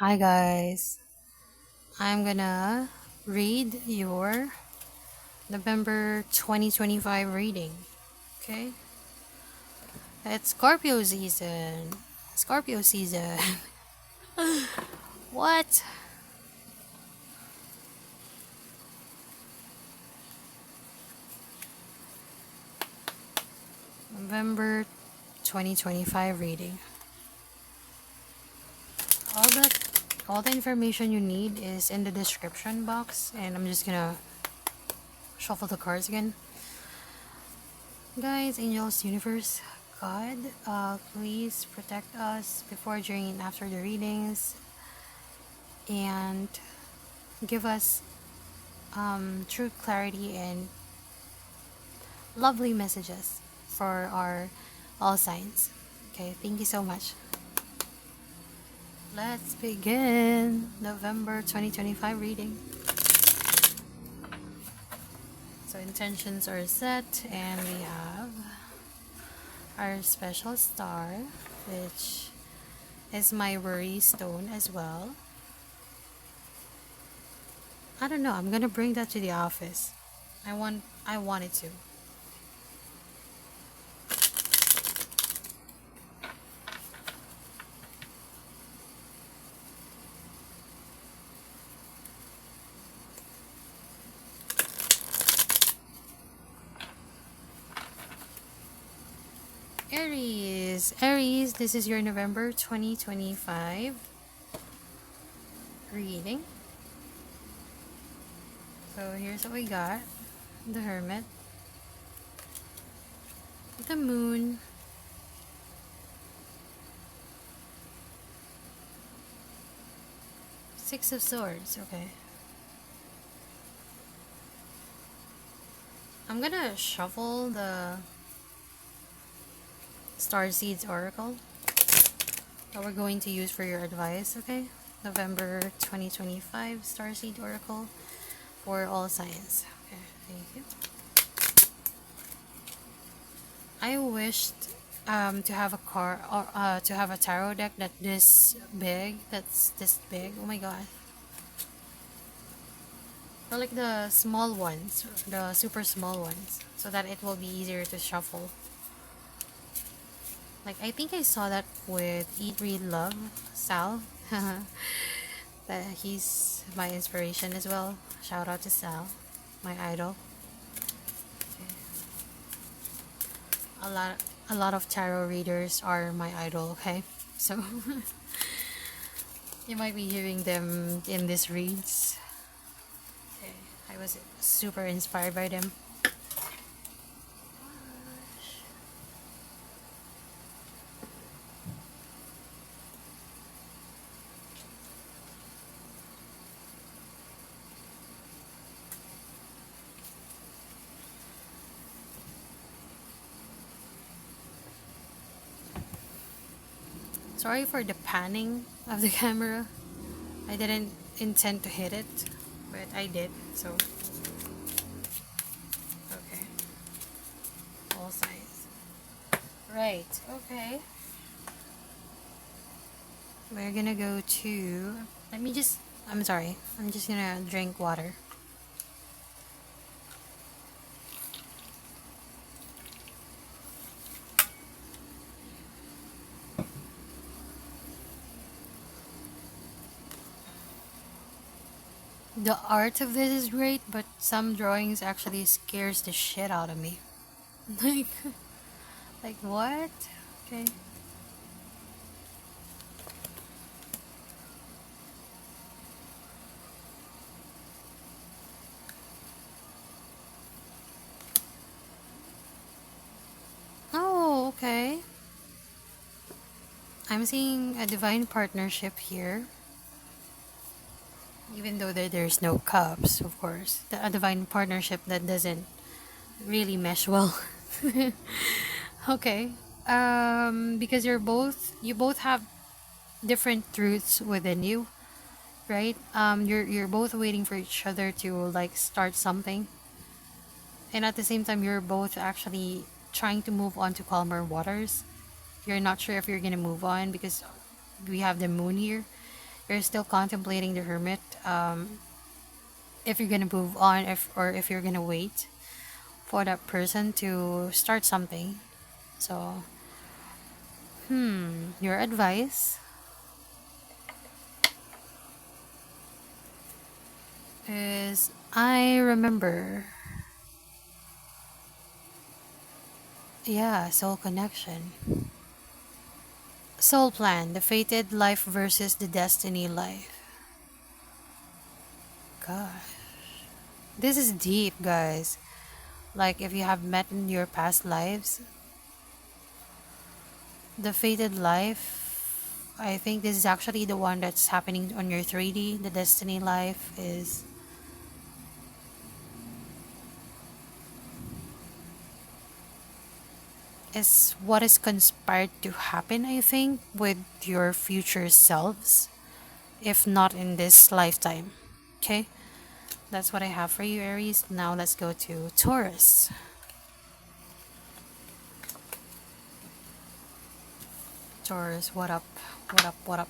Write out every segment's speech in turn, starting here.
Hi guys, I'm gonna read your November 2025 reading. Okay, it's Scorpio season. Scorpio season. What? November 2025 reading. All the all the information you need is in the description box, and I'm just gonna shuffle the cards again. Guys, angels, universe, God, please protect us before, during, and after the readings, and give us true clarity and lovely messages for our all signs. Okay, thank you so much. Let's begin November 2025 reading. So intentions are set, and we have our special star, which is my worry stone as well. I don't know, I'm gonna bring that to the office. I wanted to. Aries, this is your November 2025 reading. So here's what we got. The Hermit, the Moon, Six of Swords. Okay, I'm gonna shuffle the Star Seeds Oracle that we're going to use for your advice. Okay, November 2025 Star Seed Oracle for all signs. Okay, thank you. I wished to have to have a tarot deck that's this big. Oh my god. Or like the small ones, the super small ones, so that it will be easier to shuffle. Like, I think I saw that with Eat, Read, Love, Sal. That he's my inspiration as well. Shout out to Sal, my idol. Okay. A lot of tarot readers are my idol, okay? So you might be hearing them in these reads. Okay. I was super inspired by them. Sorry for the panning of the camera. I didn't intend to hit it, but I did, so. Okay. All sides. Right, okay. We're gonna go to. I'm sorry. I'm just gonna drink water. The art of this is great, but some drawings actually scares the shit out of me. like, like what? Okay. Oh, okay. I'm seeing a divine partnership here. Even though there's no cups, of course. A divine partnership that doesn't really mesh well. Okay. Because you both have different truths within you, right? You're both waiting for each other to like start something, and at the same time, you're both actually trying to move on to calmer waters. You're not sure if you're gonna move on because we have the moon here. You're still contemplating the Hermit. If you're gonna move on, if you're gonna wait for that person to start something. So, your advice is I remember. Yeah, soul connection. Soul plan, the fated life versus the destiny life. God, this is deep, guys. Like, if you have met in your past lives, the fated life, I think this is actually the one that's happening on your 3D. The destiny life is what is conspired to happen, I think, with your future selves, if not in this lifetime. Okay? That's what I have for you, Aries. Now let's go to Taurus. Taurus, what up? What up? What up?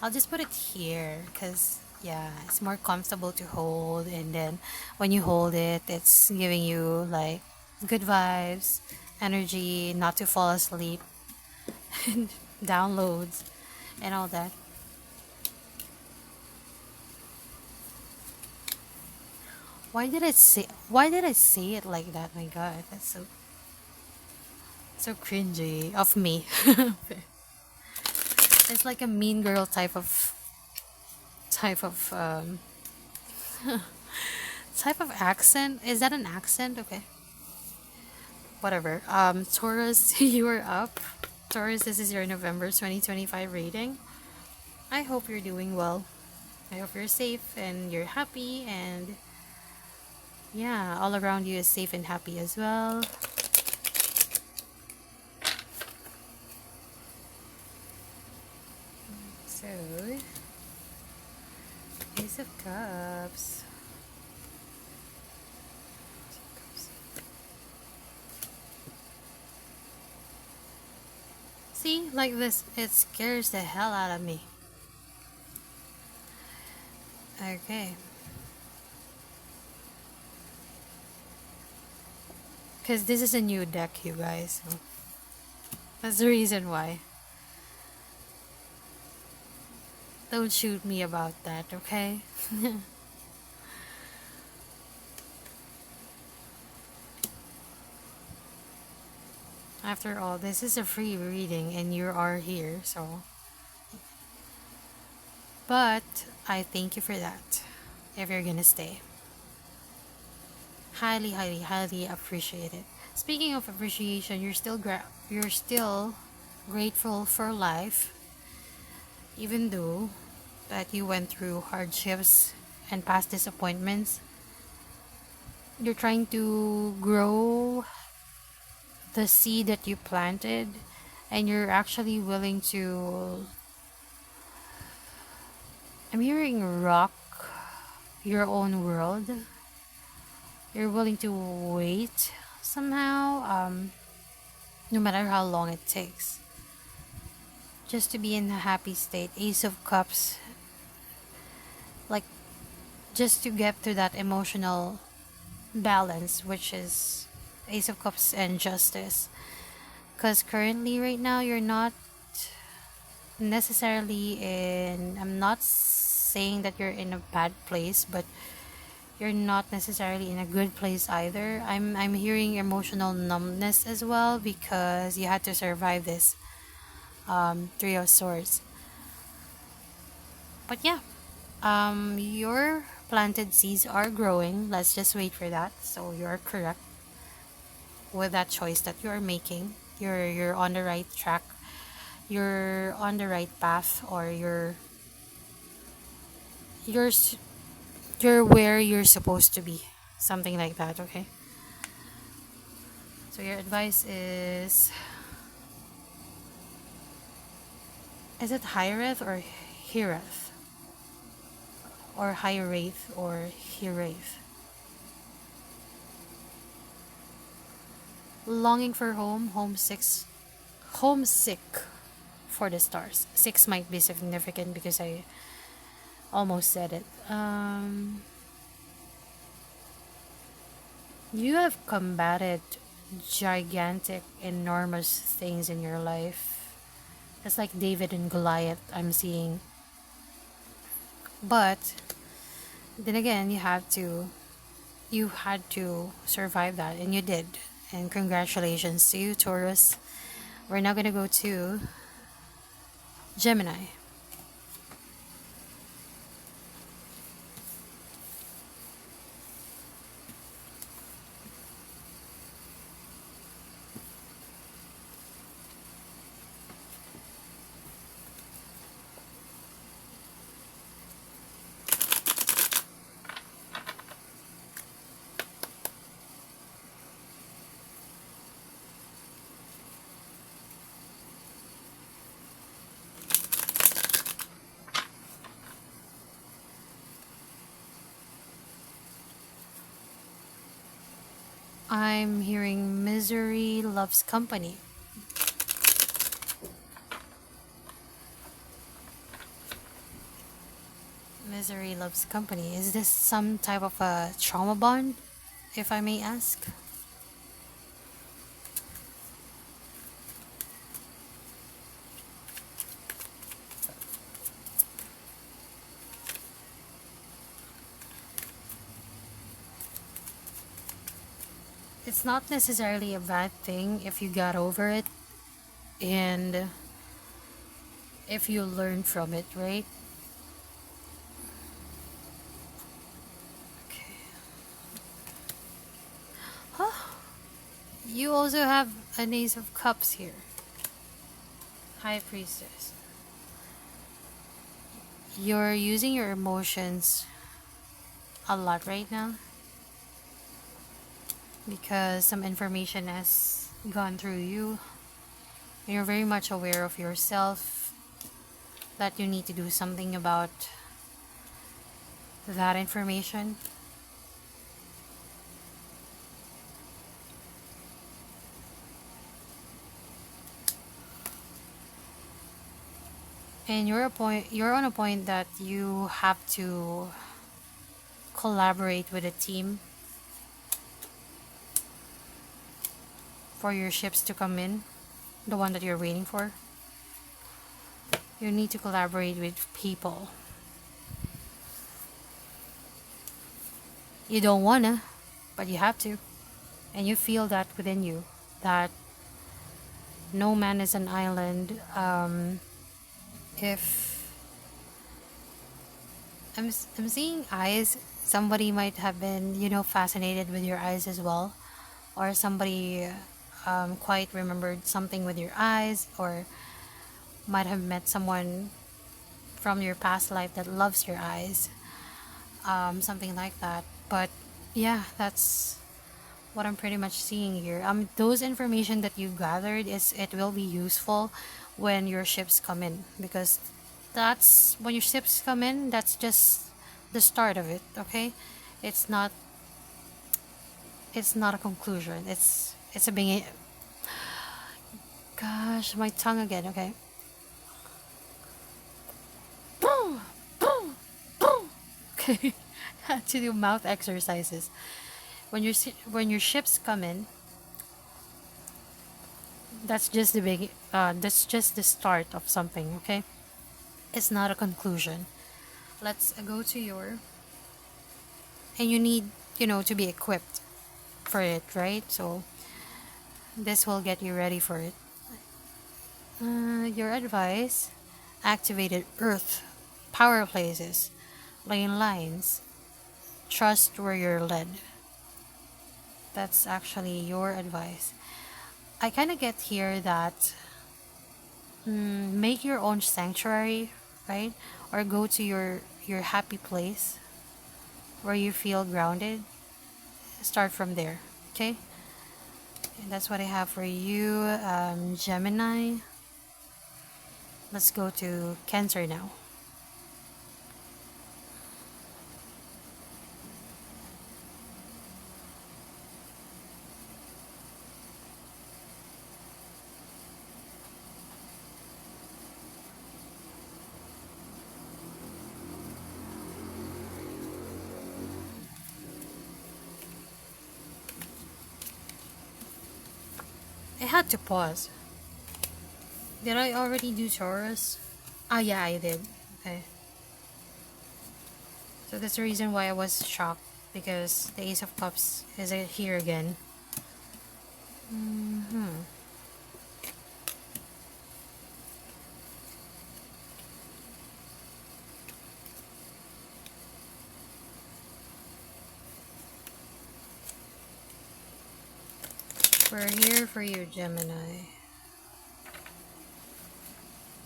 I'll just put it here because, yeah, it's more comfortable to hold. And then when you hold it, it's giving you like good vibes, energy, not to fall asleep, downloads, and all that. Why did I say it like that? My God, that's so cringy of me. It's like a mean girl type of type of accent. Is that an accent? Okay. Whatever. Taurus, you are up. Taurus, this is your November 2025 rating. I hope you're doing well. I hope you're safe and you're happy, and yeah, all around you is safe and happy as well. So, Ace of Cups. See, like this, it scares the hell out of me. Okay. Because this is a new deck, you guys. So that's the reason why. Don't shoot me about that, okay? After all, this is a free reading and you are here, so. But I thank you for that. If you're gonna stay. Highly, highly, highly appreciate it. Speaking of appreciation, you're still grateful for life, even though that you went through hardships and past disappointments. You're trying to grow the seed that you planted, and you're actually willing to, I'm hearing, rock your own world. You're willing to wait somehow, no matter how long it takes, just to be in a happy state. Ace of Cups, like, just to get to that emotional balance, which is Ace of Cups and Justice. Because currently, right now, you're not necessarily in, I'm not saying that you're in a bad place, but you're not necessarily in a good place either. I'm hearing emotional numbness as well, because you had to survive this Three of Swords. But yeah, your planted seeds are growing. Let's just wait for that. So you're correct with that choice that you're making. You're on the right track. You're on the right path, or you're you're where you're supposed to be, something like that. Okay, so your advice is it Hireth or Hireth, or Hireth or Hireth? Longing for home, homesick for the stars. 6 might be significant because I almost said it. You have combated gigantic, enormous things in your life. It's like David and Goliath, I'm seeing. But then again, you had to survive that, and you did. And congratulations to you, Taurus. We're now gonna go to Gemini. I'm hearing misery loves company. Misery loves company. Is this some type of a trauma bond, if I may ask? It's not necessarily a bad thing if you got over it and if you learn from it, right? Okay. Huh? You also have an Ace of Cups here. High Priestess. You're using your emotions a lot right now because some information has gone through you. And you're very much aware of yourself that you need to do something about that information. And you're on a point that you have to collaborate with a team for your ships to come in, the one that you're waiting for. You need to collaborate with people. You don't wanna, but you have to. And you feel that within you, that no man is an island. If I'm seeing eyes, somebody might have been, fascinated with your eyes as well, or somebody quite remembered something with your eyes, or might have met someone from your past life that loves your eyes, something like that. But yeah, that's what I'm pretty much seeing here. Those information that you gathered, it will be useful when your ships come in, because that's when your ships come in. That's just the start of it. Okay, it's not a conclusion. It's a beginning. Gosh, my tongue again. Okay. Okay, had to do mouth exercises. When your ships come in, that's just the big. That's just the start of something. Okay, it's not a conclusion. Let's go to your. And you need, to be equipped for it, right? So this will get you ready for it. Your advice: activated Earth, power places, lane lines. Trust where you're led. That's actually your advice. I kind of get here that make your own sanctuary, right? Or go to your happy place where you feel grounded. Start from there, okay? And that's what I have for you, Gemini. Let's go to Cancer now. had to pause. Did I already do Taurus? Ah, yeah, I did. Okay. So that's the reason why I was shocked, because the Ace of Cups is here again. We're here for you, Gemini.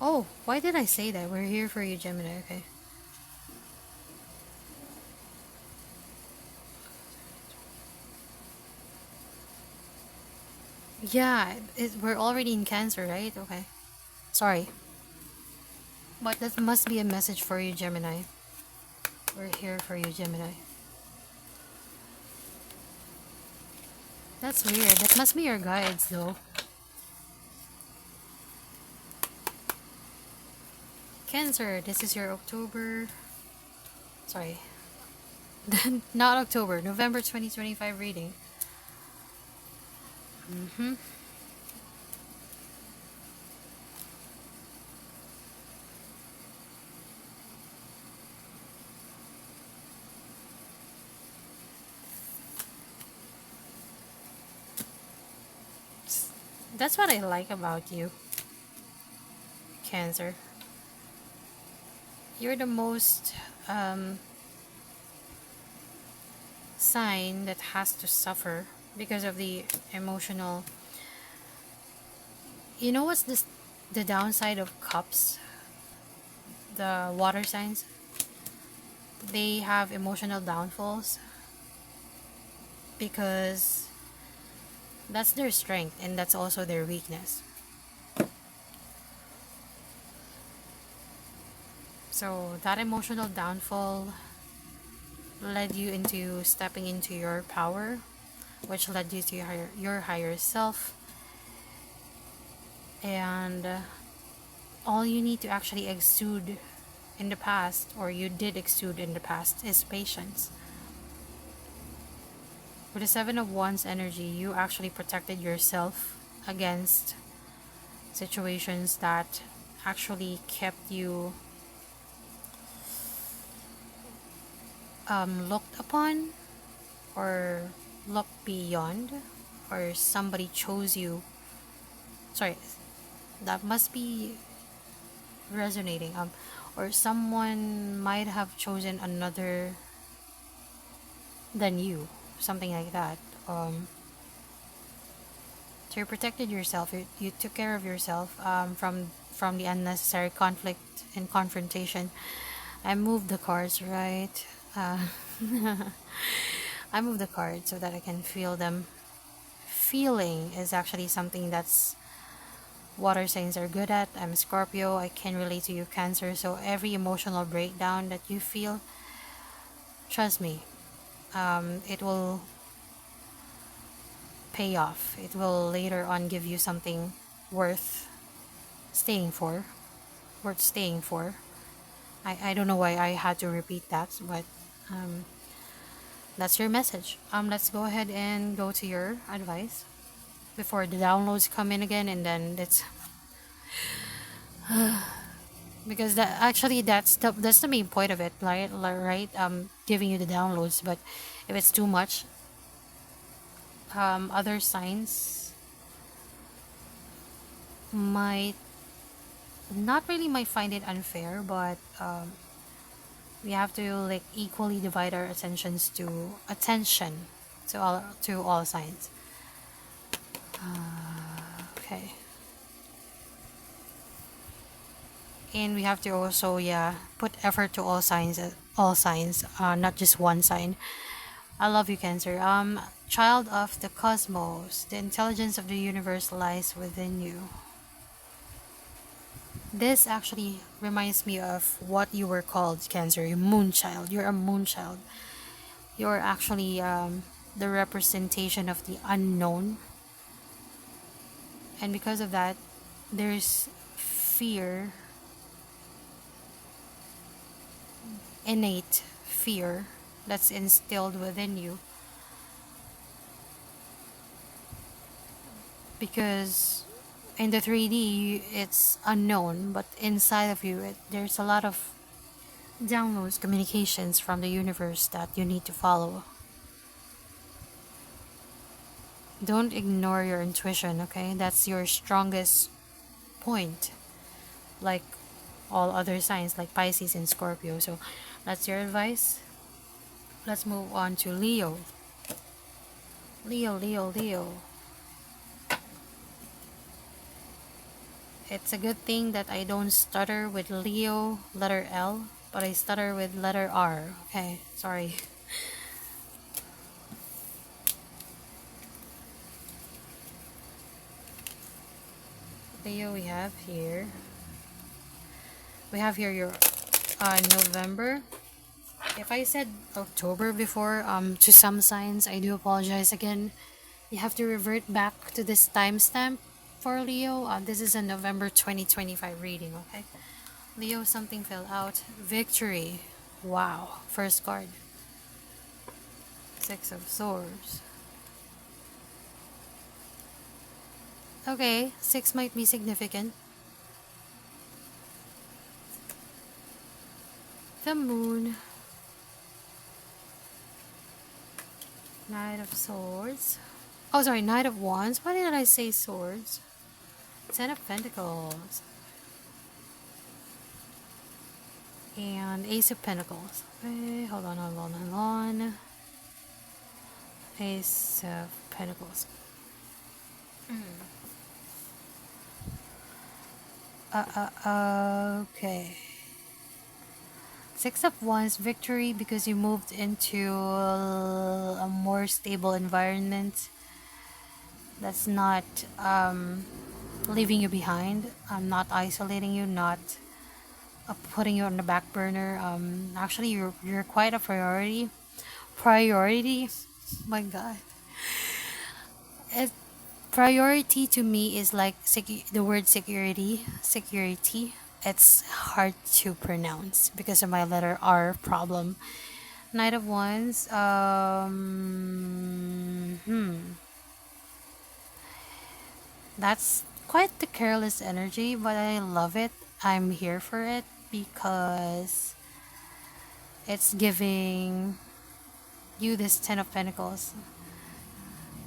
Oh, why did I say that? We're here for you, Gemini. Okay. Yeah, we're already in Cancer, right? Okay. Sorry. But that must be a message for you, Gemini. We're here for you, Gemini. That's weird. That must be your guides, though. Cancer, this is your October. Sorry. Not October, November 2025 reading. That's what I like about you, Cancer. You're the most sign that has to suffer because of the emotional. You know what's this? The downside of cups, the water signs, they have emotional downfalls because that's their strength and that's also their weakness. So that emotional downfall led you into stepping into your power, which led you to your higher self. And all you need to actually exude in the past, or you did exude in the past, is patience. With the Seven of Wands energy, you actually protected yourself against situations that actually kept you looked upon or looked beyond, or somebody chose you. Sorry, that must be resonating. Or someone might have chosen another than you, something like that. So you protected yourself. You took care of yourself from the unnecessary conflict and confrontation. I moved the cards, right? Uh, I moved the cards so that I can feel them. Feeling is actually something that's water signs are good at. I'm a Scorpio. I can relate to you, Cancer. So every emotional breakdown that you feel, trust me, it will pay off. It will later on give you something worth staying for. Worth staying for. I don't know why I had to repeat that, but that's your message. Let's go ahead and go to your advice before the downloads come in again, and then it's because that's the main point of it, right? Giving you the downloads, but if it's too much, other signs might might find it unfair, but we have to like equally divide our attention to all signs. Okay. And we have to also, yeah, put effort to all signs, not just one sign. I love you, Cancer. Child of the cosmos, the intelligence of the universe lies within you. This actually reminds me of what you were called, Cancer. You're moon child. You're a moon child. You're actually the representation of the unknown, and because of that, there's fear, innate fear that's instilled within you. because in the 3D it's unknown, but inside of you there's a lot of downloads, communications from the universe that you need to follow. Don't ignore your intuition, okay? That's your strongest point, like all other signs like Pisces and Scorpio. So that's your advice. Let's move on to Leo. Leo. It's a good thing that I don't stutter with Leo letter L, but I stutter with letter R. Okay, sorry. Leo, we have here your November. If I said October before, to some signs, I do apologize again. You have to revert back to this timestamp for Leo. This is a November 2025 reading, okay? Leo, something fell out. Victory. Wow. First card. Six of Swords. Okay, 6 might be significant. The Moon. Knight of Swords. Oh, sorry, Knight of Wands. Why did I say Swords? Ten of Pentacles. And Ace of Pentacles. Okay, hold on. Ace of Pentacles. Okay. Six of Wands, victory because you moved into a more stable environment that's not leaving you behind, not isolating you, not putting you on the back burner. Actually, you're quite a priority. My God, it, priority to me is like the word security. It's hard to pronounce because of my letter R problem. Knight of Wands. That's quite the careless energy, but I love it. I'm here for it because it's giving you this Ten of Pentacles.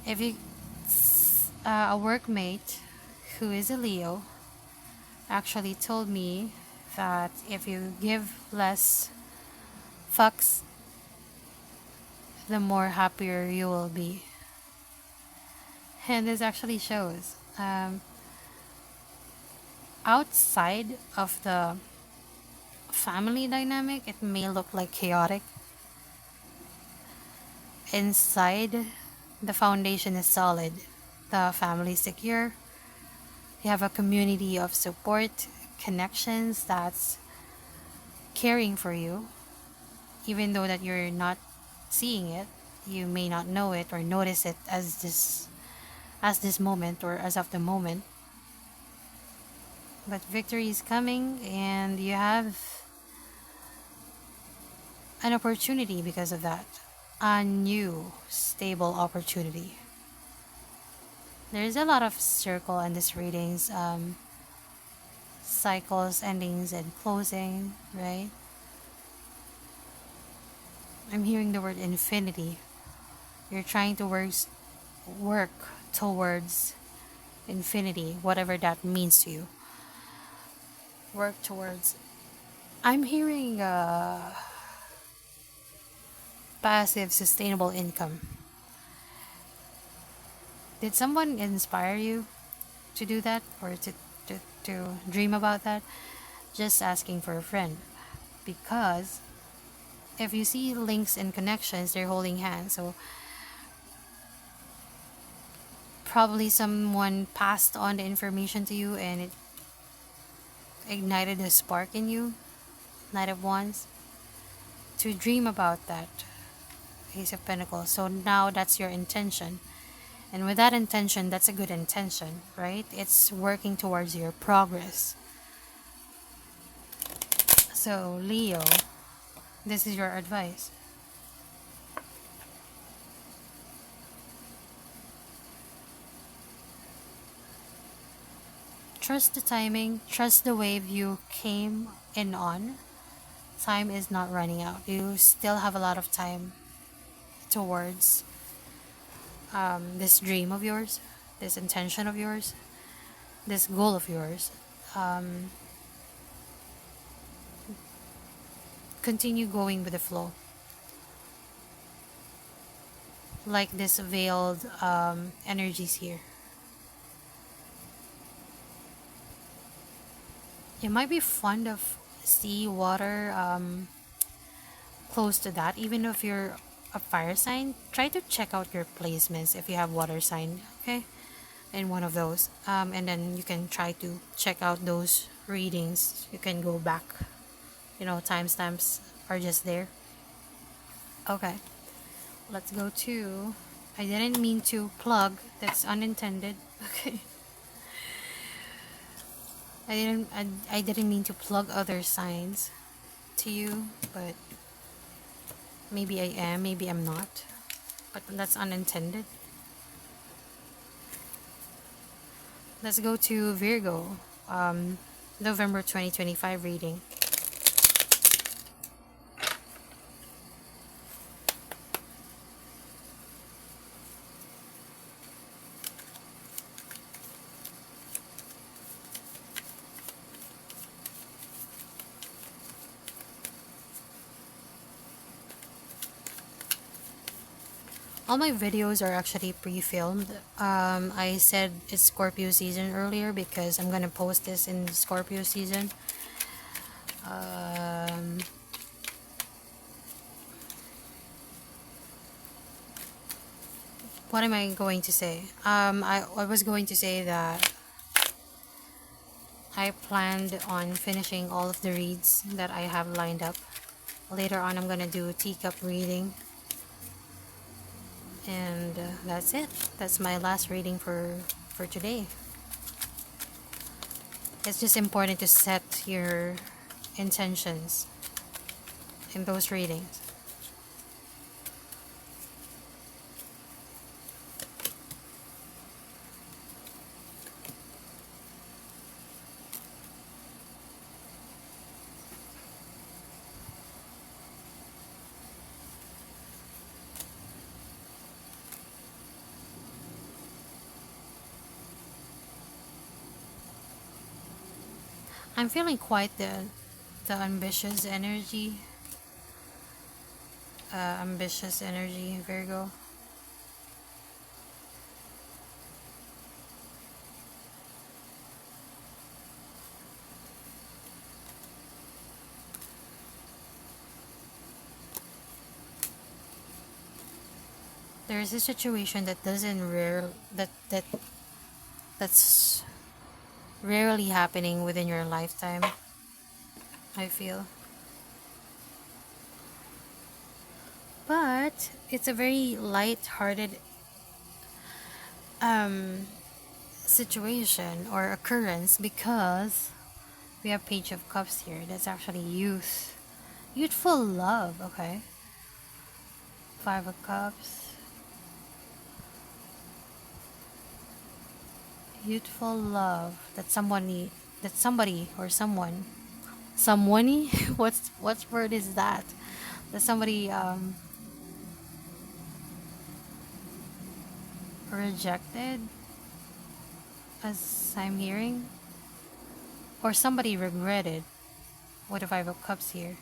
If you, a workmate who is a Leo actually told me that if you give less fucks, the more happier you will be. And this actually shows. Outside of the family dynamic, it may look like chaotic. Inside, the foundation is solid. The family is secure. You have a community of support, connections that's caring for you. Even though that you're not seeing it, you may not know it or notice it as this moment or as of the moment. But victory is coming and you have an opportunity because of that. A new stable opportunity. There's a lot of circle in this readings, cycles, endings, and closing, right? I'm hearing the word infinity. You're trying to work towards infinity, whatever that means to you. Work towards. I'm hearing passive, sustainable income. Did someone inspire you to do that or to dream about that? Just asking for a friend. Because if you see links and connections, they're holding hands. So probably someone passed on the information to you and it ignited a spark in you. Knight of Wands. To dream about that. Ace of Pentacles. So now that's your intention. And with that intention, that's a good intention, right? It's working towards your progress. So, Leo, this is your advice. Trust the timing, trust the wave you came in on. Time is not running out. You still have a lot of time towards this dream of yours, this intention of yours, this goal of yours. Um, Continue going with the flow. Like this veiled energies here. You might be fond of sea, water, close to that. Even if you're a fire sign, try to check out your placements if you have water sign, okay? In one of those. And then you can try to check out those readings. You can go back. You know, timestamps are just there. Okay, let's go to. I didn't mean to plug. That's unintended. Okay. I didn't mean to plug other signs to you, but maybe I am, maybe I'm not. But that's unintended. Let's go to Virgo. November 2025 reading. All my videos are actually pre-filmed. I said it's Scorpio season earlier because I'm gonna post this in Scorpio season. What am I going to say? I was going to say that I planned on finishing all of the reads that I have lined up. Later on, I'm gonna do a teacup reading. And that's it. That's my last reading for today. It's just important to set your intentions in those readings. I'm feeling quite the ambitious energy. Ambitious energy, Virgo. There is a situation that doesn't rare that's rarely happening within your lifetime, I feel. But it's a very light-hearted situation or occurrence because we have Page of Cups here. That's actually youthful love. Okay, Five of Cups, youthful love. That somebody or someone. What word is that? That somebody rejected, as I'm hearing, or somebody regretted. What if I have a cups here?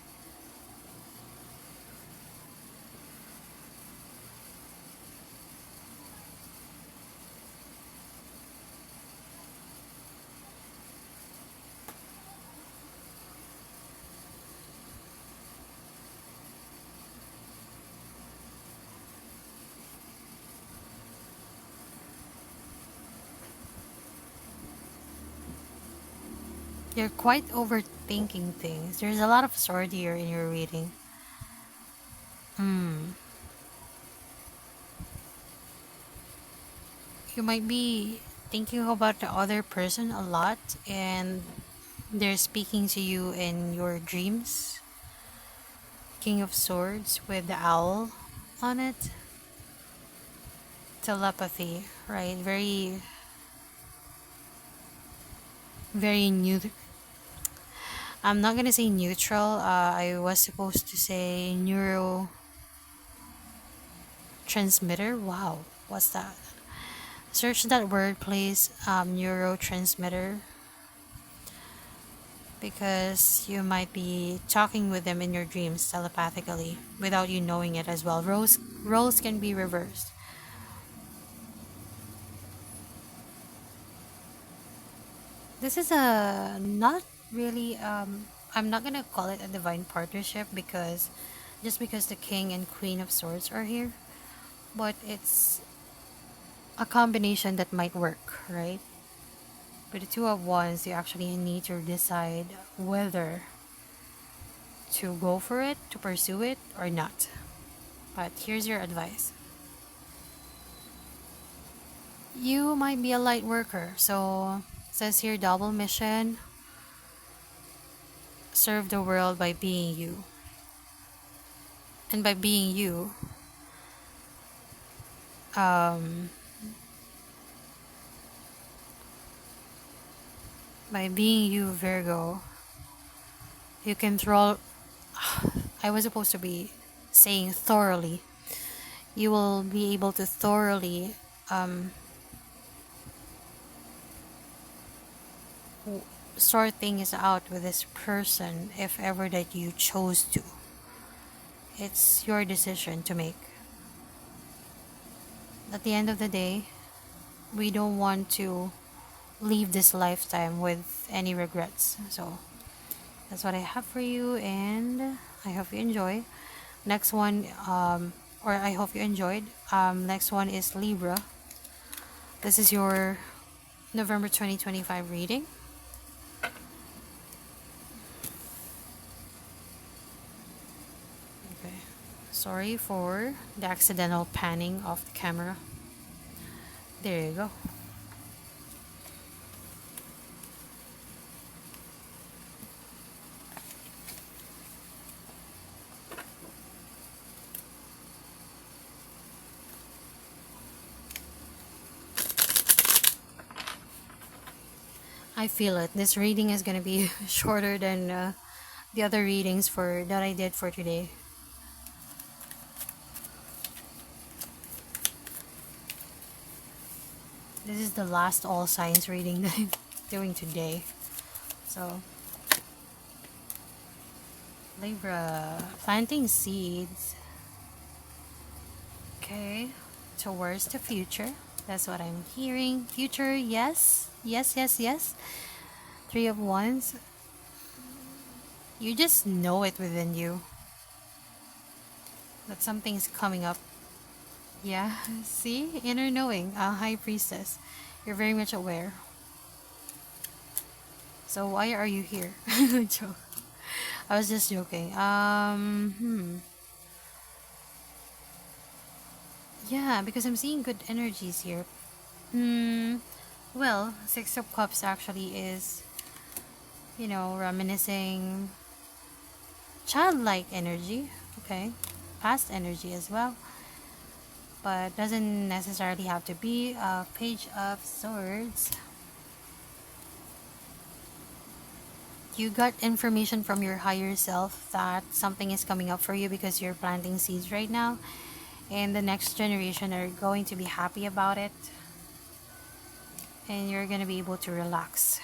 You're quite overthinking things. There's a lot of sword here in your reading. You might be thinking about the other person a lot, and they're speaking to you in your dreams. King of Swords with the owl on it. Telepathy, right? Very very new. I'm not gonna say neutral. I was supposed to say neurotransmitter. Wow, what's that? Search that word, please. Neurotransmitter, because you might be talking with them in your dreams telepathically without you knowing it as well. Roles can be reversed. This is a not really I'm not gonna call it a divine partnership, because just because the king and queen of swords are here, but it's a combination that might work, right? With the two of wands, you actually need to decide whether to go for it, to pursue it, or not. But here's your advice. You might be a light worker, so says here double mission, serve the world by being you. And um, by being you, Virgo, you can throw. I was supposed to be saying thoroughly. You will be able to thoroughly sort things out with this person if ever that you chose to. It's your decision to make. At the end of the day, we don't want to leave this lifetime with any regrets. So that's what I have for you, and I hope you enjoy. Next one, or I hope you enjoyed. Next one is Libra. This is your November 2025 reading. Okay. Sorry for the accidental panning of the camera. There you go. I feel it. This reading is gonna be shorter than the other readings for that I did for today. This is the last all signs reading that I'm doing today. So, Libra, planting seeds. Okay, towards the future. That's what I'm hearing. Future, yes. Yes, yes, yes. Three of Wands. You just know it within you that something's coming up. Yeah, see? Inner knowing. High Priestess. You're very much aware. So why are you here? Joke. I was just joking. Yeah, because I'm seeing good energies here. Well, Six of Cups actually is, reminiscing childlike energy. Okay. Past energy as well. But doesn't necessarily have to be a Page of Swords. You got information from your higher self that something is coming up for you because you're planting seeds right now, and the next generation are going to be happy about it, and you're going to be able to relax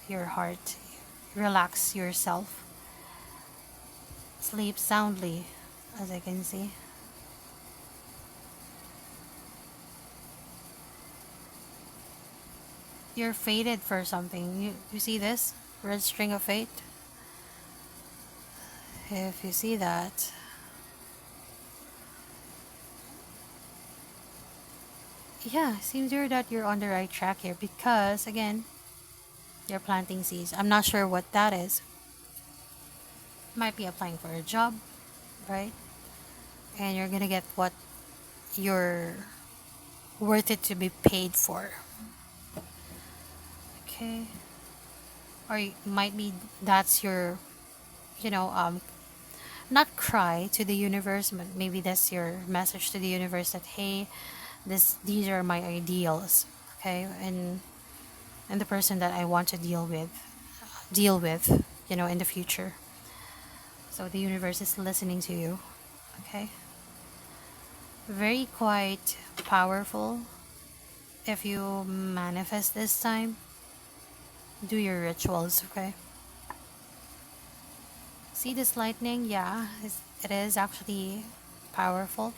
your heart, relax yourself, sleep soundly, as I can see. You're fated for something. You see this red string of fate? If you see that, yeah, seems here that you're on the right track here, because again, you're planting seeds. I'm not sure what that is. Might be applying for a job, right? And you're gonna get what you're worth it to be paid for. Okay. Or might be that's your, you know, not cry to the universe, but maybe that's your message to the universe that, hey, these are my ideals. Okay. And and the person that I want to deal with, in the future. So the universe is listening to you. Okay. Very quite powerful. If you manifest this time, do your rituals, okay? See this lightning? Yeah, it is actually powerful.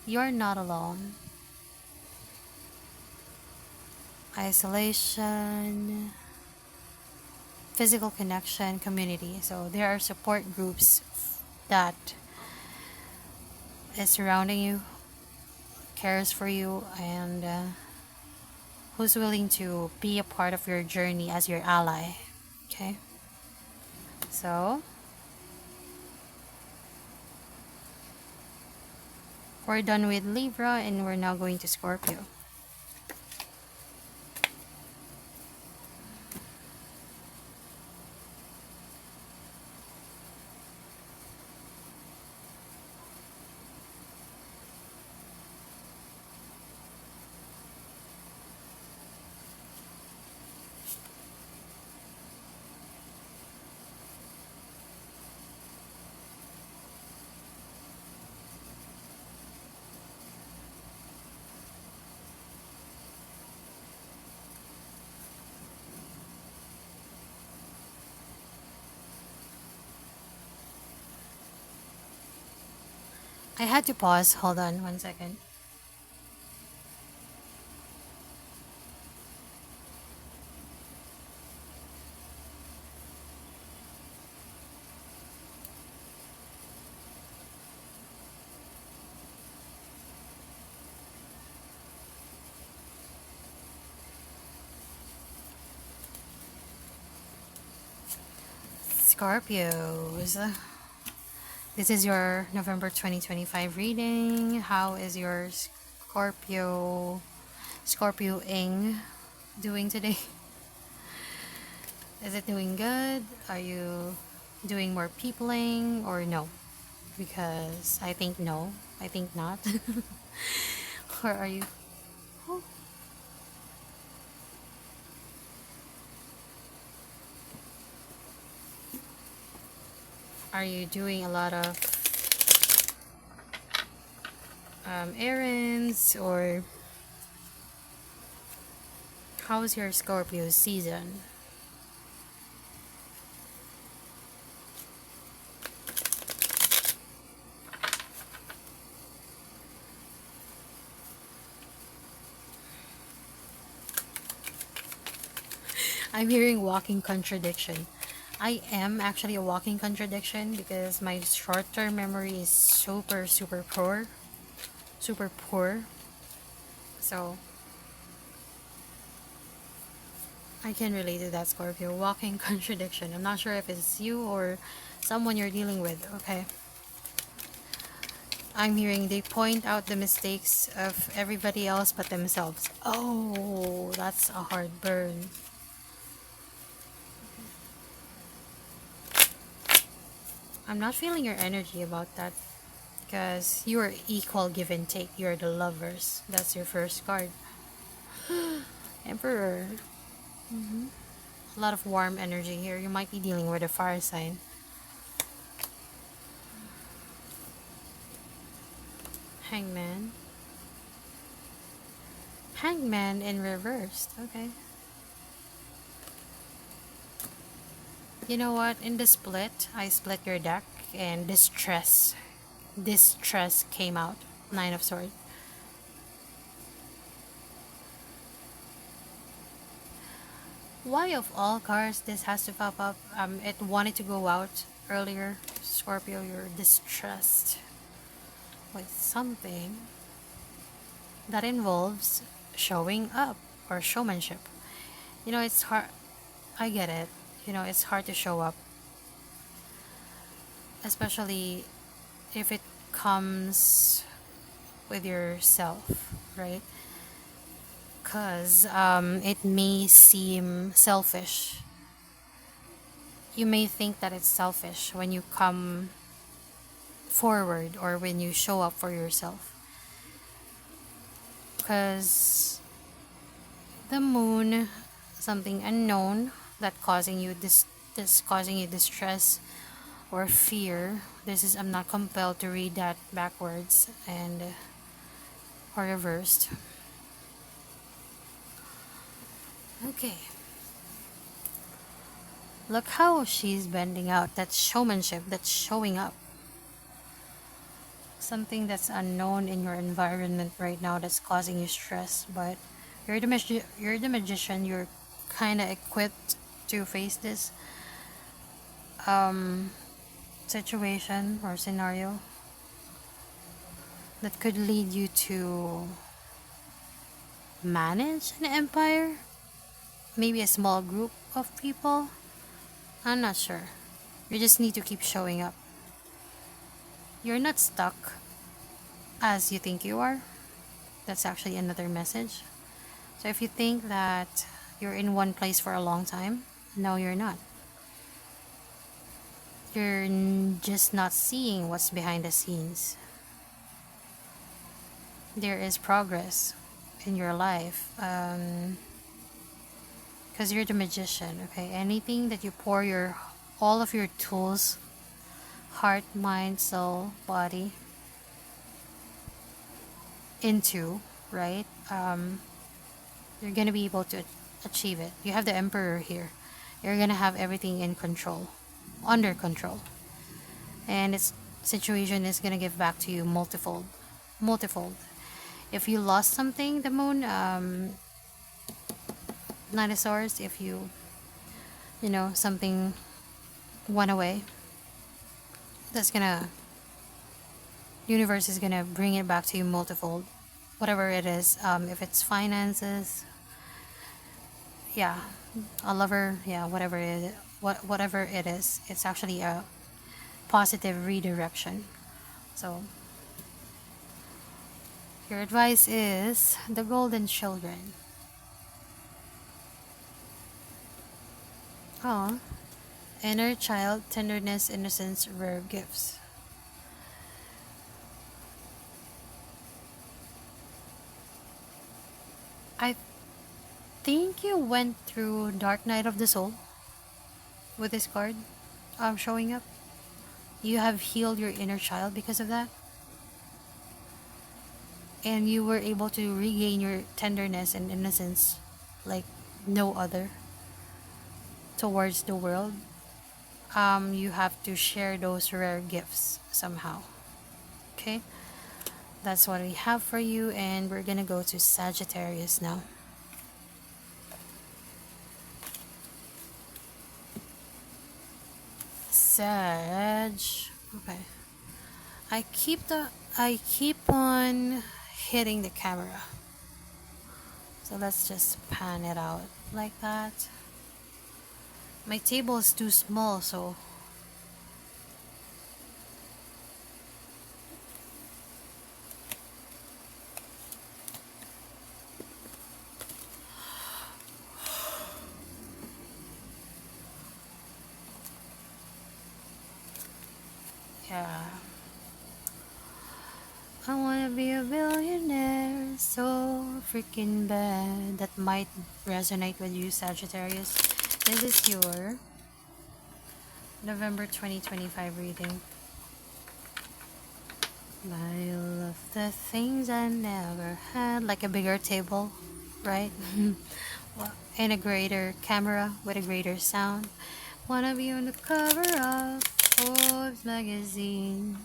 You're not alone. Isolation, physical connection, community. So there are support groups that is surrounding you, cares for you, and who's willing to be a part of your journey as your ally. Okay? So, we're done with Libra and we're now going to Scorpio. I had to pause. Hold on 1 second. Scorpios. This is your November 2025 reading. How is your Scorpio-ing doing today? Is it doing good? Are you doing more peopling or no? Because I think no. I think not. Or are you? Oh, are you doing a lot of errands, or how's your Scorpio season? I'm hearing walking contradiction. I am actually a walking contradiction because my short-term memory is super, super poor. Super poor. So, I can relate to that, Scorpio. Walking contradiction. I'm not sure if it's you or someone you're dealing with, okay? I'm hearing they point out the mistakes of everybody else but themselves. Oh, that's a hard burn. I'm not feeling your energy about that because you are equal give and take. You're the lovers. That's your first card. Emperor. A lot of warm energy here. You might be dealing with a fire sign. Hangman. Hangman in reversed. Okay. You know what? In the split, I split your deck and distress came out. Nine of Swords. Why of all cards this has to pop up? It wanted to go out earlier. Scorpio, you're distressed with something that involves showing up or showmanship. It's hard. I get it. It's hard to show up, especially if it comes with yourself, right? Because it may seem selfish. You may think that it's selfish when you come forward or when you show up for yourself. Because the moon something unknown that causing you this causing you distress or fear. This is, I'm not compelled to read that backwards and or reversed. Okay. Look how she's bending out. That's showmanship. That's showing up. Something that's unknown in your environment right now that's causing you stress, but you're the magician. You're kind of equipped to face this um, situation or scenario that could lead you to manage an empire, maybe a small group of people. I'm not sure. You just need to keep showing up. You're not stuck as you think you are. That's actually another message. So if you think that you're in one place for a long time, no, you're not. You're just not seeing what's behind the scenes. There is progress in your life. Because you're the magician, okay? Anything that you pour all of your tools, heart, mind, soul, body, into, right? You're gonna be able to achieve it. You have the Emperor here. You're gonna have everything in control, under control, and its situation is gonna give back to you multifold. If you lost something, the Moon, Nine of Swords, if something went away, that's gonna universe is gonna bring it back to you multifold, whatever it is. If it's finances, yeah, a lover, yeah, whatever it is, it's actually a positive redirection. So your advice is the golden children. Oh, inner child, tenderness, innocence, rare gifts. I think you went through Dark Night of the Soul with this card showing up. You have healed your inner child because of that. And you were able to regain your tenderness and innocence like no other towards the world. You have to share those rare gifts somehow. Okay? That's what we have for you, and we're gonna go to Sagittarius now. Sag. Okay. I keep on hitting the camera. So let's just pan it out like that. My table is too small, so yeah. I wanna be a billionaire so freaking bad. That might resonate with you, Sagittarius. This is your November 2025 reading. I love the things I never had, like a bigger table, right? Well, and a greater camera with a greater sound. Wanna be on the cover of Forbes magazine,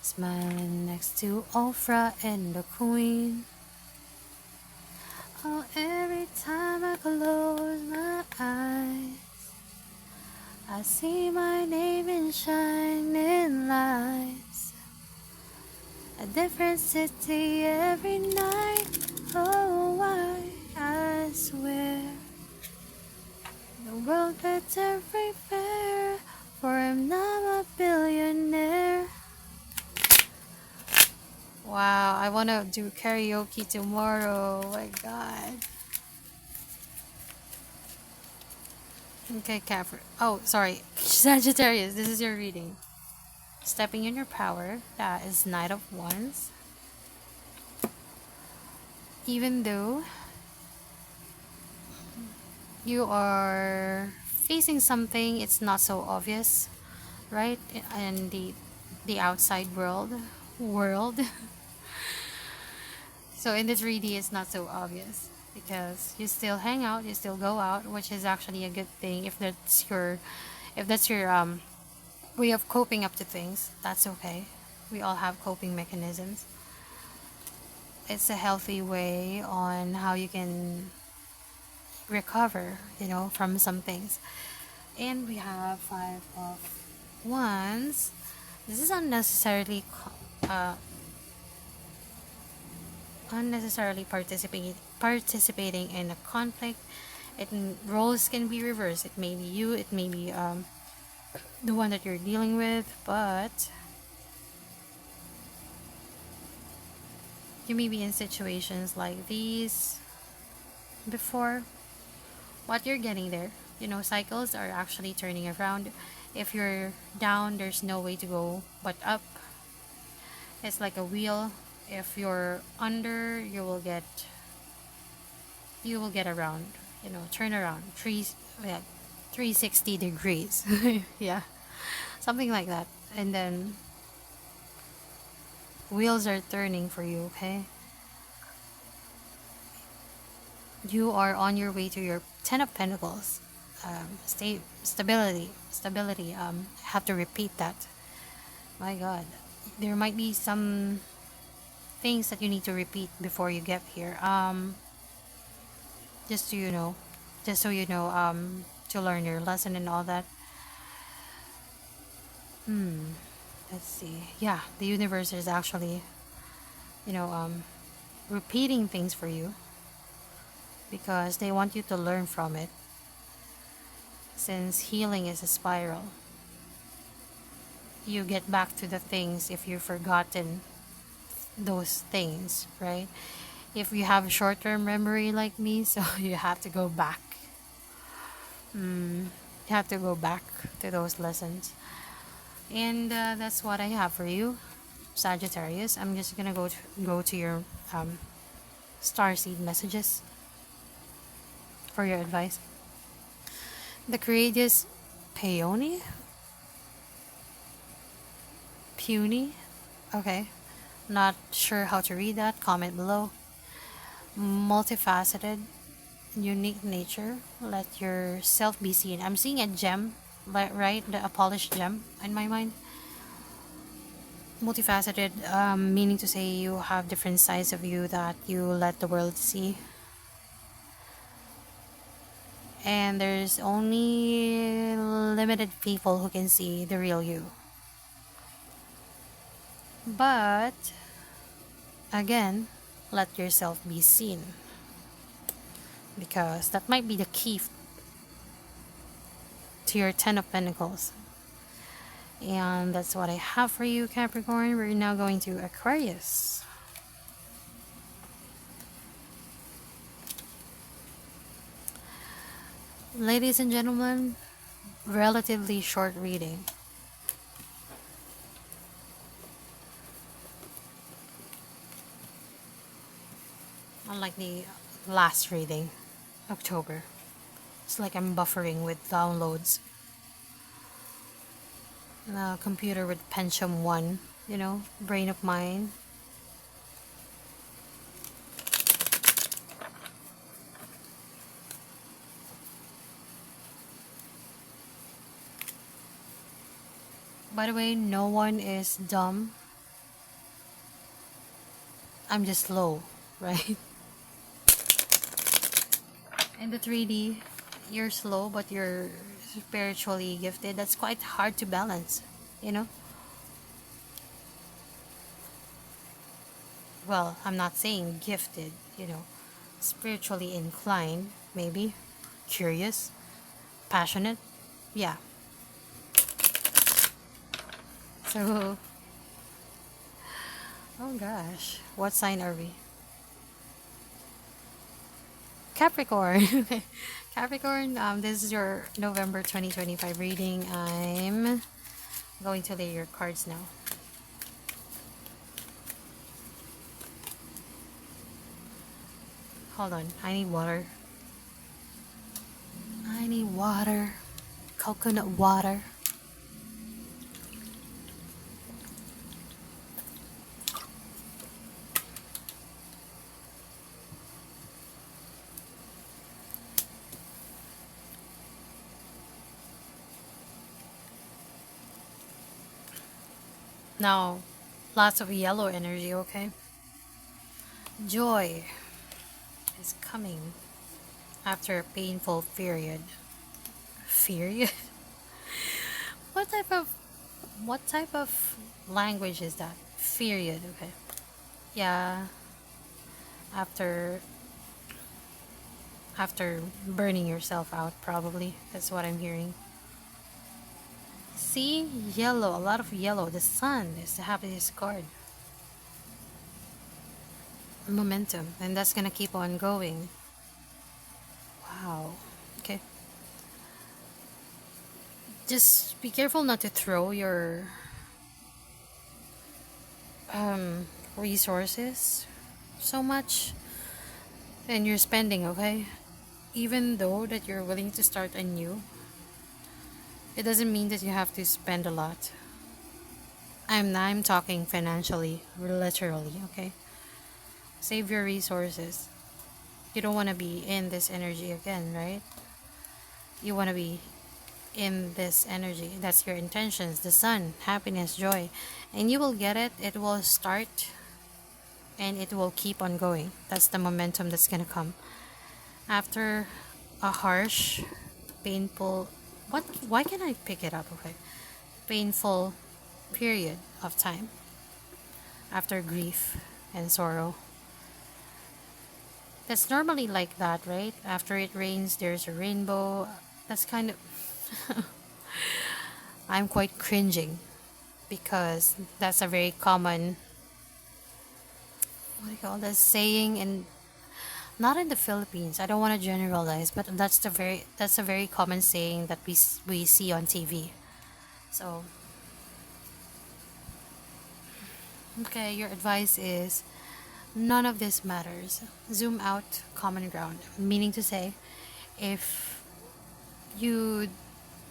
smiling next to Oprah and the Queen. Oh, every time I close my eyes, I see my name in shining lights. A different city every night. Oh, why? I swear the world better prepare, for I'm not a billionaire. Wow, I want to do karaoke tomorrow. Oh my god. Okay, Capricorn. Oh, sorry. Sagittarius, this is your reading. Stepping in your power. That is Knight of Wands. Even though You are facing something, it's not so obvious, right? And the outside world. So in this reading, it's not so obvious because you still hang out, you still go out, which is actually a good thing. If that's your way of coping up to things, that's okay. We all have coping mechanisms. It's a healthy way on how you can recover, from some things. And we have Five of Wands. This is unnecessarily participating in a conflict. Roles can be reversed. It may be you, it may be the one that you're dealing with, but you may be in situations like these before. What you're getting there, cycles are actually turning around. If you're down, there's no way to go but up. It's like a wheel. If you're under, you will get around, turn around, yeah, 360 degrees. Yeah, something like that. And then wheels are turning for you, okay? You are on your way to your 10 of Pentacles. Stability. I have to repeat that. My God, there might be some things that you need to repeat before you get here. Just so you know, to learn your lesson and all that. Let's see. Yeah, the universe is actually, you know, um, repeating things for you because they want you to learn from it. Since healing is a spiral, you get back to the things if you've forgotten those things, right? If you have short-term memory like me, so you have to go back. You have to go back to those lessons. And that's what I have for you, Sagittarius. I'm just gonna go to your star seed messages for your advice. The courageous peony, puny. Okay, not sure how to read that. Comment below. Multifaceted, unique nature. Let yourself be seen. I'm seeing a gem, right? A polished gem in my mind. Multifaceted, meaning to say you have different sides of you that you let the world see. And there's only limited people who can see the real you. But again, let yourself be seen, because that might be the key to your 10 of Pentacles. And that's what I have for you, Capricorn. We're now going to Aquarius. Ladies and gentlemen, relatively short reading. Unlike the last reading, October. It's like I'm buffering with downloads. Computer with Pentium 1, brain of mine. By the way, no one is dumb. I'm just slow, right? In the 3D, you're slow, but you're spiritually gifted. That's quite hard to balance, you know? Well, I'm not saying gifted, spiritually inclined, maybe. Curious, passionate, yeah. So, oh gosh, what sign are we? Capricorn. Okay. Capricorn, this is your November 2025 reading. I'm going to lay your cards now. Hold on, I need water. water, coconut water. Now, lots of yellow energy, okay? Joy is coming after a painful period. Period? What type of language is that? Period, okay. Yeah, after burning yourself out, probably. That's what I'm hearing. See, yellow, a lot of yellow. The sun is the happiest card. Momentum, and that's gonna keep on going. Wow. Okay. Just be careful not to throw your resources so much and you're spending, okay? Even though that you're willing to start anew, it doesn't mean that you have to spend a lot. I'm talking financially, literally, okay? Save your resources. You don't want to be in this energy again, right? You want to be in this energy. That's your intentions. The sun, happiness, joy. And you will get it. It will start and it will keep on going. That's the momentum that's going to come. After a harsh, painful, why can't I pick it up? Okay. Painful period of time. After grief and sorrow. That's normally like that, right? After it rains, there's a rainbow. That's kind of. I'm quite cringing because that's a very common, what do you call this, saying in, not in the Philippines. I don't want to generalize, but that's a very common saying that we see on TV. So, okay, your advice is none of this matters. Zoom out, common ground. Meaning to say, if you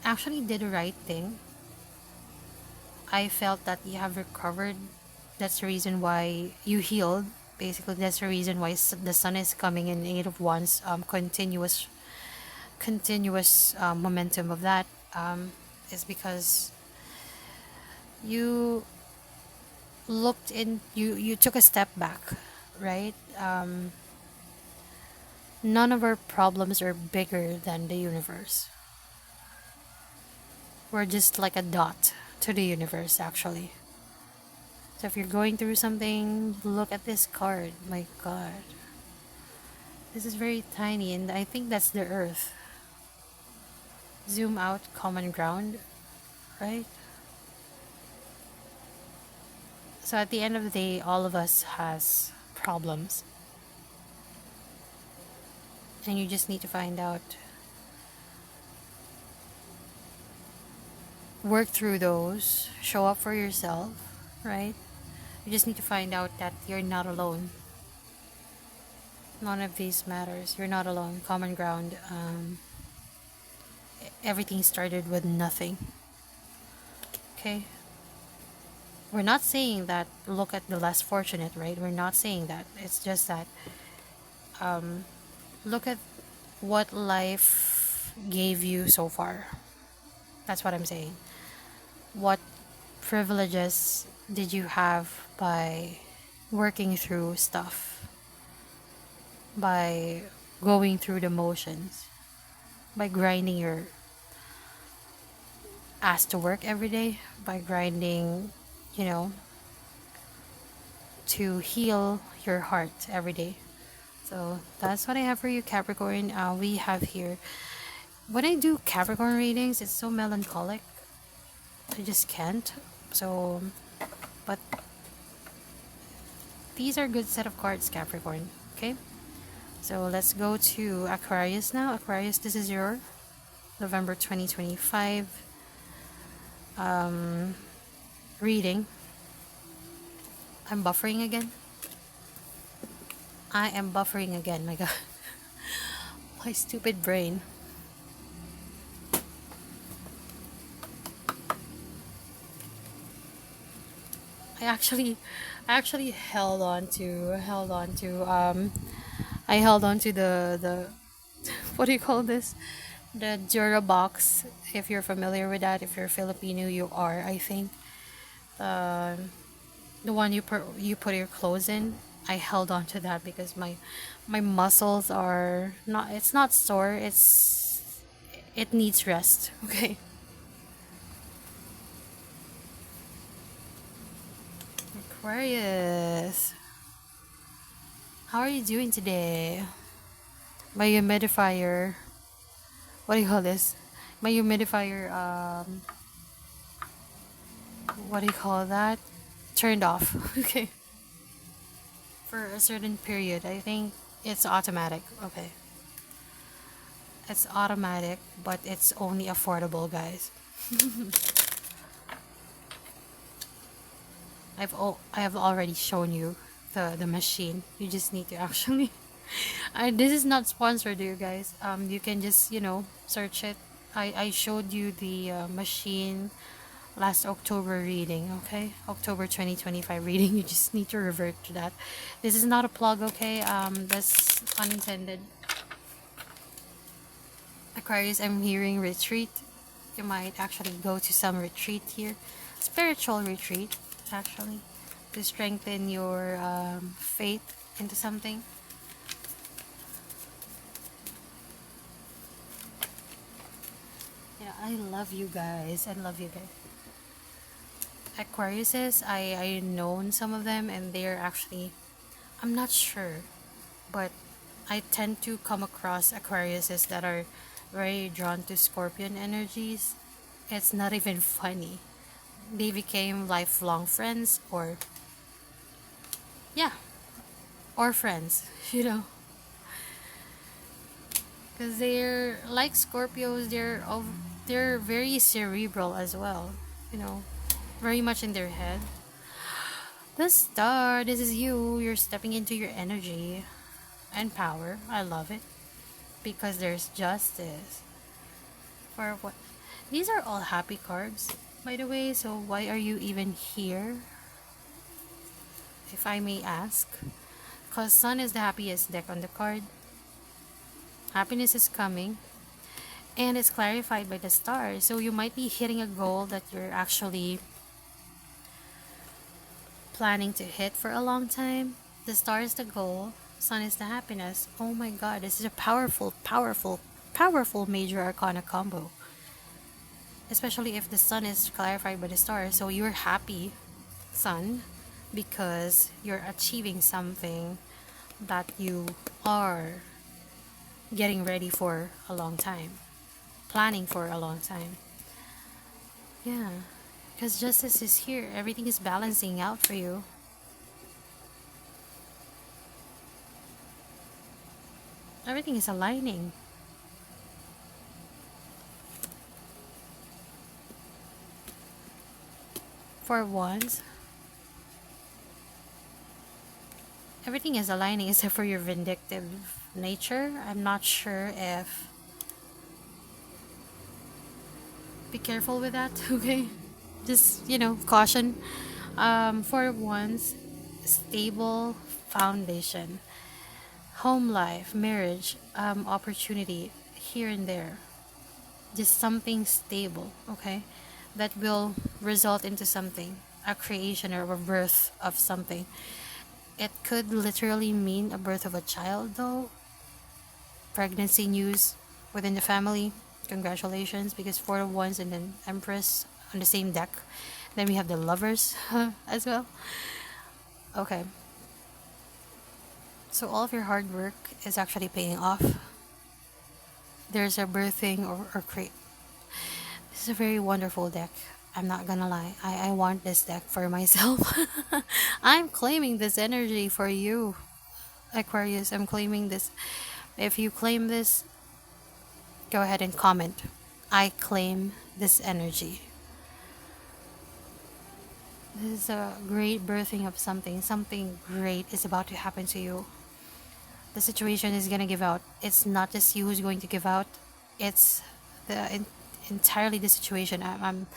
actually did the right thing, I felt that you have recovered. That's the reason why you healed. Basically, that's the reason why the sun is coming in Eight of Wands. Continuous momentum of that is because you you took a step back, right? None of our problems are bigger than the universe. We're just like a dot to the universe, actually. So if you're going through something, look at this card. My God. This is very tiny, and I think that's the earth. Zoom out, common ground, right? So at the end of the day, all of us has problems. And you just need to find out, work through those, show up for yourself, right? You just need to find out that you're not alone. None of these matters. You're not alone. Common ground. Everything started with nothing. Okay? We're not saying that look at the less fortunate, right? We're not saying that. It's just that look at what life gave you so far. That's what I'm saying. What privileges did you have by working through stuff? By going through the motions? By grinding your ass to work every day? By grinding, you know, to heal your heart every day. So that's what I have for you, Capricorn. We have here, when I do Capricorn readings, it's so melancholic. I just can't. So, but these are good set of cards, Capricorn. Okay. So let's go to Aquarius now. Aquarius, this is your November 2025 reading. I'm buffering again. I am buffering again, my God. My stupid brain. I actually I actually I held on to the what do you call this? The Dura box. If you're familiar with that, if you're Filipino, you are, I think. Um, the one you put your clothes in. I held on to that because my muscles are not. It's not sore. It needs rest. Okay. Aquarius, how are you doing today? My humidifier. What do you call this? My humidifier. What do you call that? Turned off. Okay. For a certain period, I think it's automatic. Okay. It's automatic, but it's only affordable, guys. I have already shown you the machine. You just need to actually. This is not sponsored, you guys. You can just search it. I showed you the machine last October reading. Okay, October 2025 reading. You just need to revert to that. This is not a plug. Okay, that's unintended. Aquarius, I'm hearing retreat. You might actually go to some retreat here, spiritual retreat actually, to strengthen your faith into something. Yeah, I love you guys. I love you guys. Aquariuses, I known some of them, and they're actually, I'm not sure, but I tend to come across Aquariuses that are very drawn to Scorpion energies. It's not even funny. They became lifelong friends, or yeah, or friends, you know, because they're like Scorpios. They're very cerebral as well, you know, very much in their head. The star, this is you. You're stepping into your energy and power. I love it because there's justice. For what? These are all happy cards, by the way. So why are you even here, if I may ask? Because Sun is the happiest deck on the card. Happiness is coming, and it's clarified by the stars. So you might be hitting a goal that you're actually planning to hit for a long time. The star is the goal, Sun is the happiness. Oh my god, this is a powerful, powerful, powerful major arcana combo. Especially if the Sun is clarified by the stars. So you're happy, Sun, because you're achieving something that you are getting ready for a long time, planning for a long time. Yeah, because justice is here. Everything is balancing out for you. Everything is aligning. For once, everything is aligning except for your vindictive nature. I'm not sure if. Be careful with that, okay? Just, caution. For once, stable foundation, home life, marriage, opportunity here and there. Just something stable, okay? That will result into something, a creation or a birth of something. It could literally mean a birth of a child, though. Pregnancy news within the family. Congratulations, because 4 of Wands and then Empress on the same deck. Then we have the Lovers as well. Okay. So all of your hard work is actually paying off. There's a birthing or create. This is a very wonderful deck. I'm not gonna lie. I want this deck for myself. I'm claiming this energy for you, Aquarius. I'm claiming this. If you claim this, go ahead and comment. I claim this energy. This is a great birthing of something. Something great is about to happen to you. The situation is gonna give out. It's not just you who's going to give out. It's entirely the situation. I'm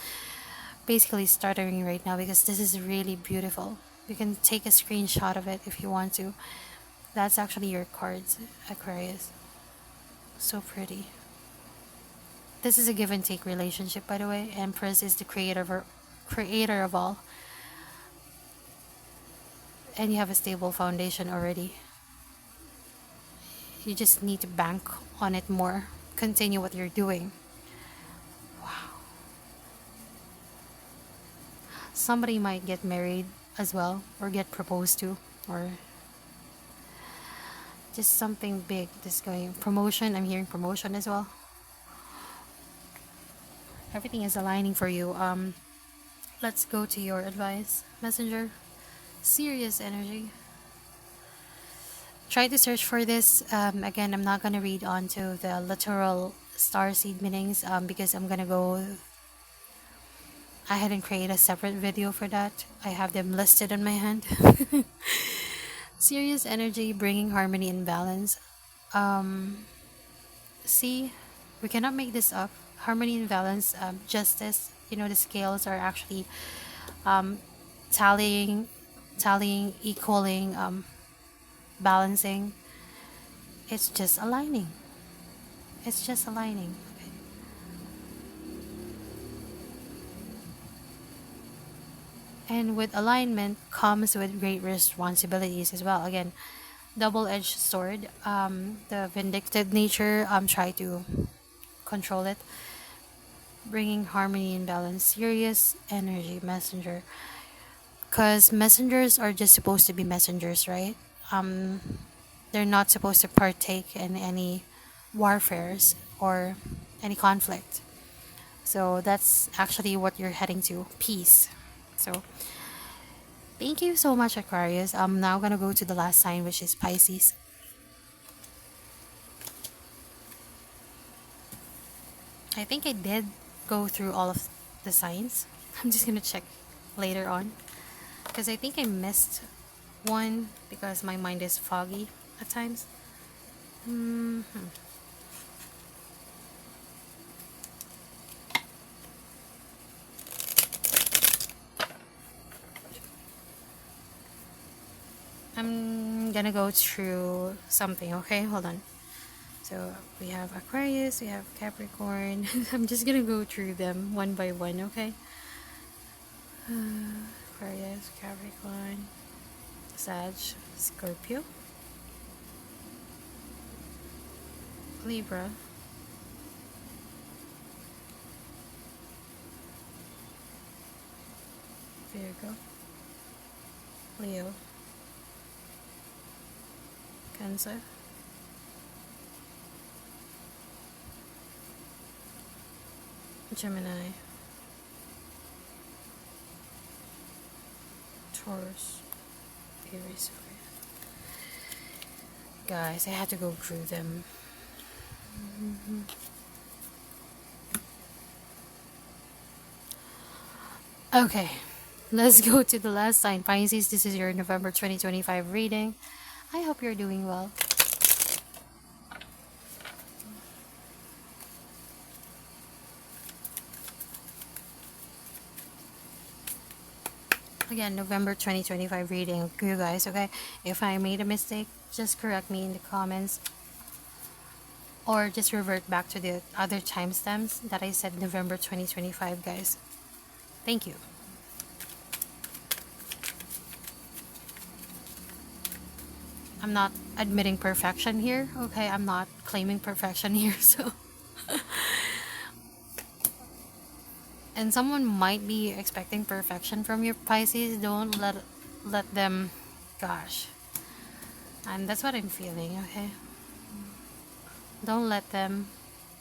basically stuttering right now because this is really beautiful. You can take a screenshot of it if you want to. That's actually your cards, Aquarius. So pretty. This is a give and take relationship, by the way. Empress is the creator of all, and you have a stable foundation already. You just need to bank on it more. Continue what you're doing. Wow. Somebody might get married as well, or get proposed to, or just something big. Just going promotion. I'm hearing promotion as well. Everything is aligning for you. Let's go to your advice, Messenger. Serious energy. Try to search for this. Again, I'm not gonna read on to the literal star seed meanings because I'm gonna go ahead and create a separate video for that. I have them listed on my hand. Serious energy, bringing harmony and balance. See, we cannot make this up. Harmony and balance, justice. You know, the scales are actually um, tallying, equaling, balancing. It's just aligning. It's just aligning. Okay. And with alignment comes with great responsibilities as well. Again, double-edged sword. The vindictive nature. Try to control it. Bringing harmony and balance. Serious energy, messenger. Because messengers are just supposed to be messengers, right? They're not supposed to partake in any warfares or any conflict. So that's actually what you're heading to, peace. So thank you so much, Aquarius. I'm now gonna go to the last sign, which is Pisces. I think I did go through all of the signs. I'm just gonna check later on because I think I missed one because my mind is foggy at times. I'm gonna go through something, okay? Hold on. So we have Aquarius, we have Capricorn. I'm just gonna go through them one by one, okay? Aquarius, Capricorn, Sag, Scorpio, Libra, Virgo, Leo, Cancer, Gemini, Taurus, Aries. Guys, I had to go through them. Okay, let's go to the last sign, Pisces. This is your November 2025 reading. I hope you're doing well. Again, November 2025 reading, you guys, okay? If I made a mistake, just correct me in the comments or just revert back to the other timestamps that I said November 2025, guys. Thank you. I'm not admitting perfection here, okay? I'm not claiming perfection here, so and someone might be expecting perfection from your Pisces. Don't let them, gosh, and that's what I'm feeling, okay? Don't let them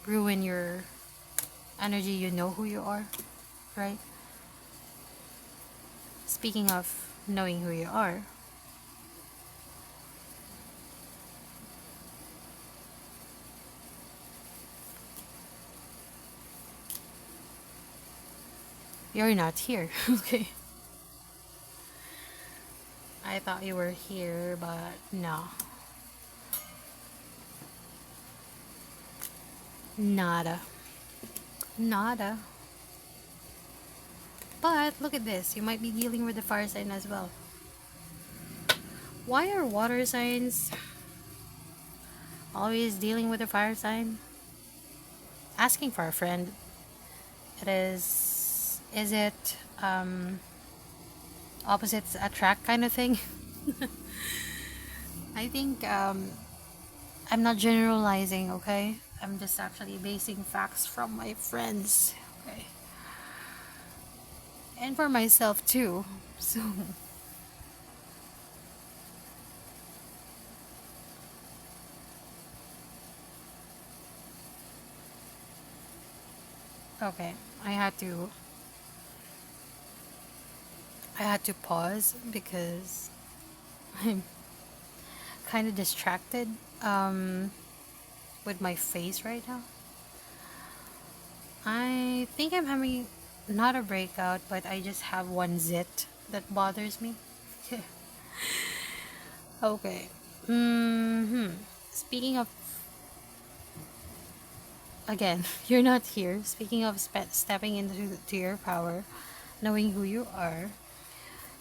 ruin your energy. You know who you are, right? Speaking of knowing who you are, you're not here. Okay, I thought you were here, but no. Nada. Nada. But look at this, you might be dealing with the fire sign as well. Why are water signs always dealing with the fire sign? Asking for a friend. Is it opposites attract kind of thing? I think I'm not generalizing, okay? I'm just actually basing facts from my friends, okay? And for myself too. So, okay, I had to pause because I'm kind of distracted with my face right now. I think I'm having not a breakout, but I just have one zit that bothers me. Okay. Speaking of, again, you're not here. Speaking of stepping into your power, knowing who you are,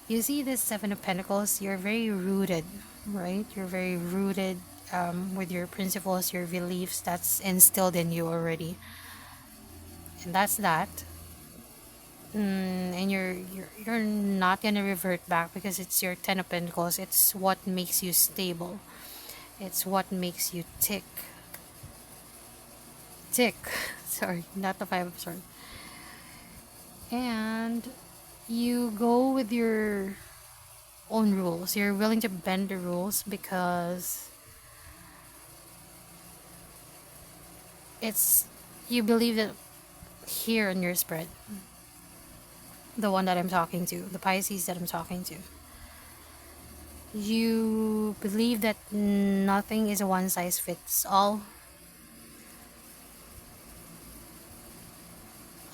you see this Seven of Pentacles, you're very rooted, right? You're very rooted with your principles, your beliefs that's instilled in you already. And that's that. And you're not gonna revert back because it's your Ten of Pentacles. It's what makes you stable. It's what makes you tick. Tick. Sorry, not the Five of Swords. And you go with your own rules. You're willing to bend the rules because it's you believe that here in your spread, the one that I'm talking to, the Pisces that I'm talking to, you believe that nothing is a one size fits all.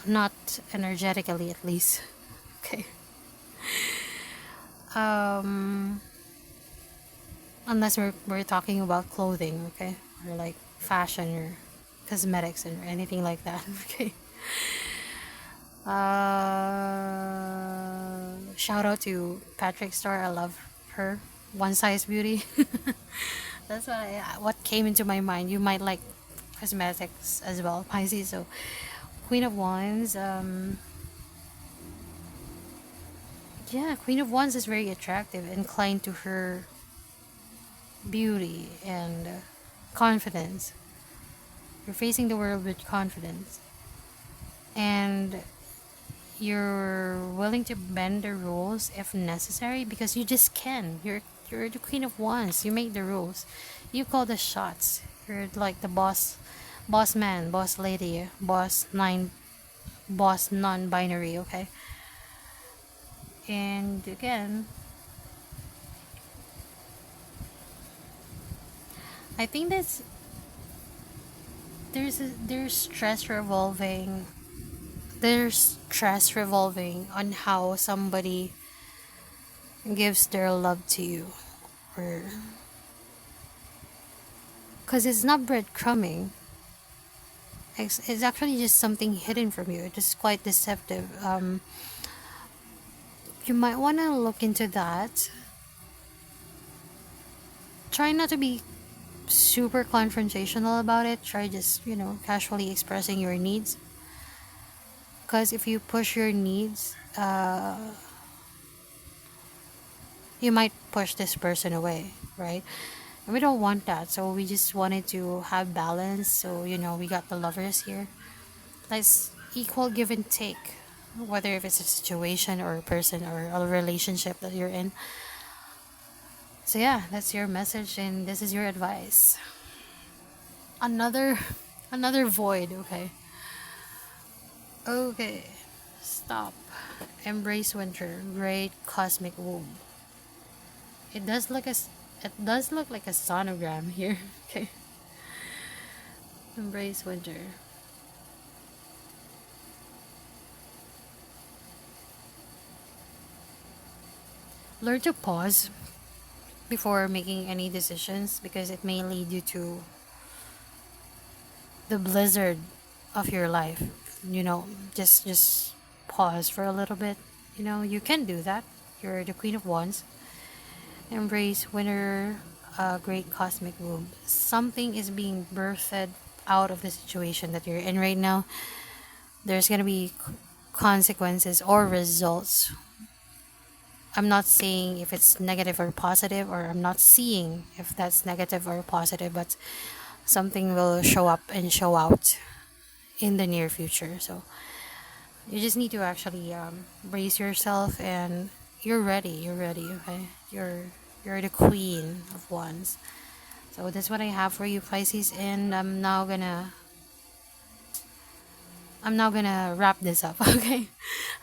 Not energetically, at least. Okay. Unless we're talking about clothing, okay, or like fashion or cosmetics or anything like that. Okay. Shout out to Patrick Star. I love her. One Size Beauty. That's what came into my mind. You might like cosmetics as well, Pisces. So, Queen of Wands. Yeah, Queen of Wands is very attractive, inclined to her beauty and confidence. You're facing the world with confidence, and you're willing to bend the rules if necessary because you just can. You're the Queen of Wands. You make the rules. You call the shots. You're like the boss man, boss lady, boss non-binary. Okay. And again, I think there's stress revolving. There's stress revolving on how somebody gives their love to you, or because it's not breadcrumbing. It's actually just something hidden from you. It's quite deceptive. You might want to look into that. Try not to be super confrontational about it. Try just, casually expressing your needs. Because if you push your needs, you might push this person away, right? And we don't want that. So we just wanted to have balance. So, we got the lovers here. Let's equal give and take. Whether if it's a situation or a person or a relationship that you're in. So yeah, that's your message and this is your advice. Another void, okay. Okay. Stop. Embrace winter. Great cosmic womb. It does look like a sonogram here. Okay. Embrace winter. Learn to pause before making any decisions because it may lead you to the blizzard of your life. Just pause for a little bit. You can do that. You're the Queen of Wands. Embrace winter, great cosmic womb. Something is being birthed out of the situation that you're in right now. There's gonna be consequences or results. I'm not saying if it's negative or positive, or I'm not seeing if that's negative or positive, but something will show up and show out in the near future. So you just need to actually brace yourself, and you're ready. You're ready. Okay, you're the Queen of Wands. So that's what I have for you, Pisces, and I'm now gonna wrap this up. Okay,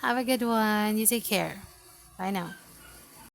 have a good one. You take care. Bye now.